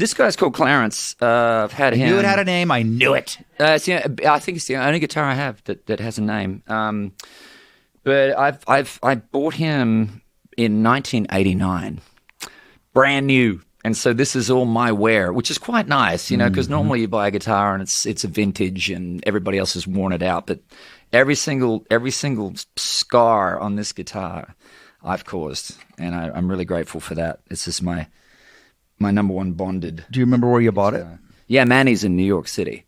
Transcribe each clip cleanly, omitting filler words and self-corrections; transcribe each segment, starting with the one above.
This guy's called Clarence. I've had him. I knew it had a name. I knew it. I think it's the only guitar I have that has a name. But I bought him in 1989, brand new. And so this is all my wear, which is quite nice, you know, because normally you buy a guitar and it's a vintage and everybody else has worn it out. But every single scar on this guitar I've caused, and I'm really grateful for that. It's just my number one bonded. Do you remember where you bought it? Yeah, Manny's in New York City.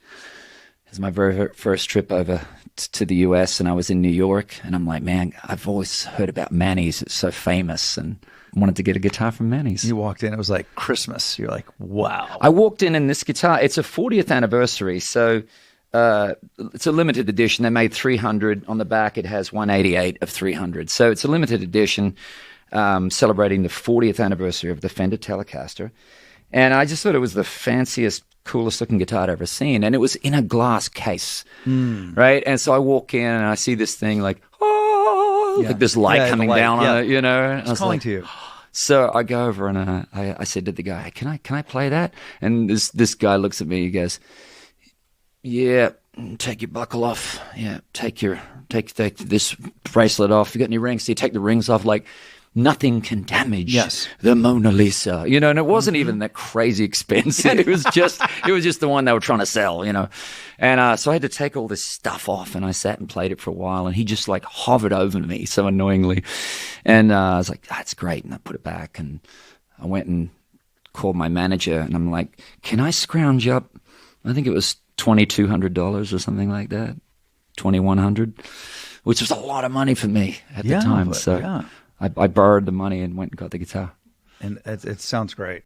It was my very first trip over to the US, and I was in New York, and I'm like, man, I've always heard about Manny's. It's so famous, and I wanted to get a guitar from Manny's. You walked in, it was like Christmas. You're like, wow. I walked in this guitar, it's a 40th anniversary, so it's a limited edition. They made 300. On the back, it has 188 of 300. So it's a limited edition celebrating the 40th anniversary of the Fender Telecaster. And I just thought it was the fanciest, coolest looking guitar I'd ever seen. And it was in a glass case, right? And so I walk in and I see this thing like, like this light coming down on it, you know? And it's calling to you. So I go over and I said to the guy, can I play that? And this guy looks at me, he goes, yeah, take your buckle off. Yeah, take this bracelet off. You got any rings? So you take the rings off. Like, nothing can damage the Mona Lisa, you know. And it wasn't even that crazy expensive. It was just the one they were trying to sell, you know. And so I had to take all this stuff off, and I sat and played it for a while. And he just like hovered over me so annoyingly, and I was like, that's great. And I put it back, and I went and called my manager, and I'm like, can I scrounge up? I think it was $2,200 or something like that, $2,100, which was a lot of money for me at the time. So I borrowed the money and went and got the guitar. And it sounds great.